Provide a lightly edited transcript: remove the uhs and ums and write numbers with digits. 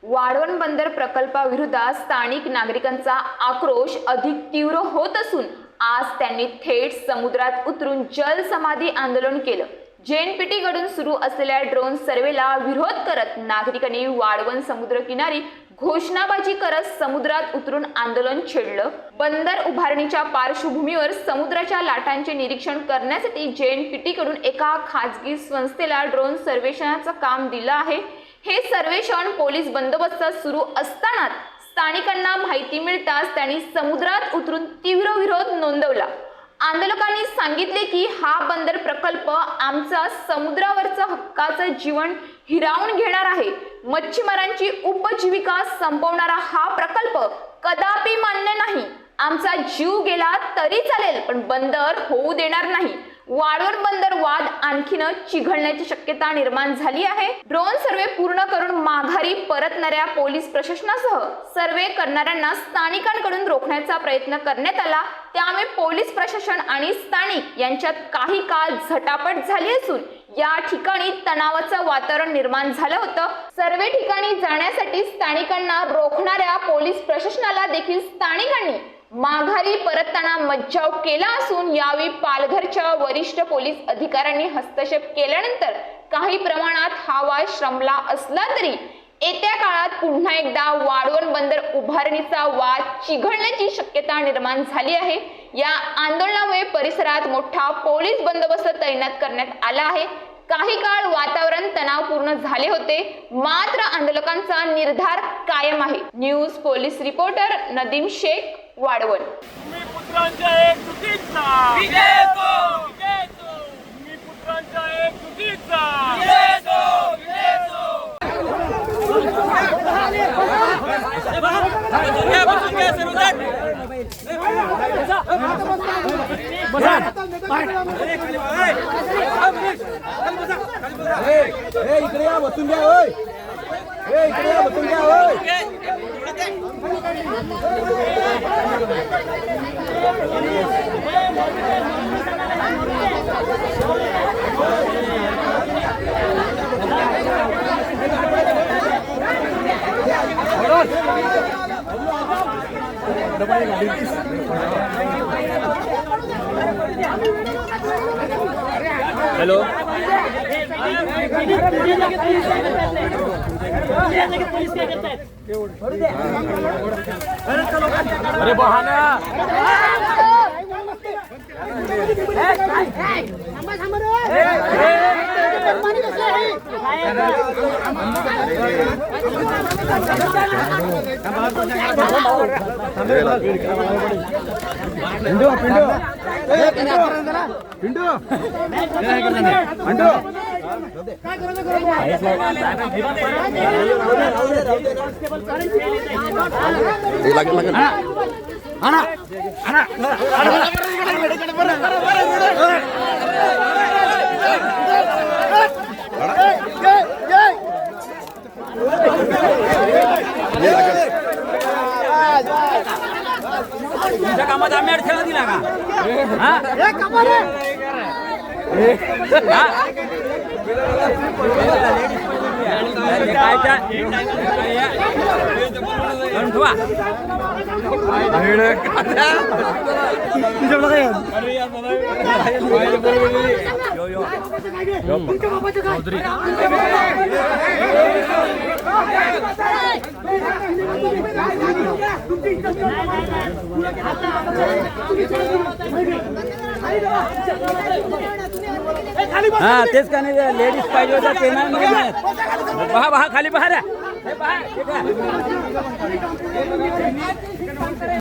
वाढवण बंदर प्रकल्पाविरोधात स्थानिक नागरिकांचा आक्रोश अधिक तीव्र होत असून आज त्यांनी थेट समुद्रात उतरून जल समाधी आंदोलन केलं। JNPT कडून सुरू असलेल्या ड्रोन सर्वेला विरोध करत नागरिकांनी वाढवण समुद्र किनारी घोषणाबाजी करत समुद्रात उतरून आंदोलन छेडलं। बंदर उभारणीच्या पार्श्वभूमीवर समुद्राच्या लाटांचे निरीक्षण करण्यासाठी JNPT कडून एका खासगी संस्थेला ड्रोन सर्वेक्षणाचं काम दिलं आहे। हे सर्वेक्षण पोलीस बंदोबस्तात सुरू असताना स्थानिकांना माहिती मिळताच त्यांनी समुद्रात उतरून तीव्र विरोध नोंदवला। आंदोलकांनी सांगितले की हा बंदर प्रकल्प आमचा समुद्रावरचं हक्काचं जीवन हिरावून घेणार आहे। मच्छीमारांची उपजीविका संपवणारा हा प्रकल्प कदापि मान्य नाही। आमचा जीव गेला तरी चालेल पण बंदर होऊ देणार नाही। वाढवण बंदर वाद आणखीन चिघळण्याची शक्यता निर्माण झाली आहे। ड्रोन सर्वे पूर्ण करून माघारी परतणाऱ्या पोलीस प्रशासनासह सर्वे करणाऱ्यांना स्थानिकांकडून रोखण्याचा प्रयत्न करण्यात आला। त्यामुळे पोलीस प्रशासन आणि स्थानिक यांच्यात काही काळ झटापट झाली असून या ठिकाणी तणावाचं वातावरण निर्माण झालं होतं। सर्वे ठिकाणी जाण्यासाठी स्थानिकांना रोखणाऱ्या पोलीस प्रशासनाला देखील स्थानिकांनी माघारी परतताना मज्जाव केला असून यावेळी पालघरच्या वरिष्ठ पोलीस अधिकाऱ्यांनी हस्तक्षेप केल्यानंतर काही प्रमाणात हा वाद शमला असला तरी येत्या काळात पुन्हा एकदा वाढवण बंदर उभारणीचा वाद चिघळण्याची शक्यता निर्माण झाली आहे। या आंदोलनामुळे परिसरात मोठा पोलीस बंदोबस्त तैनात करण्यात आला आहे। काही काळ वातावरण तणावपूर्ण झाले होते, मात्र आंदोलकांचा निर्धार कायम आहे। News police reporter Nadeem Shaikh, Vadhavan. पुत्रांच्या एकजुटीचा विजय असो, विजय असो। पुत्रांच्या एकजुटीचा विजय असो, विजय असो। इकडे या, बसून घ्या होय। इकडे या, बसून घ्या होय। हेलो अरे बहाना पिंडू पिंडू पिंडू पिंडू तुमच्या कामात आम्ही अडथळा दिला का? हा तेच का नाही लेडीज पाहिजे होता ते नाही मिळत। पहा खाली पहा रे।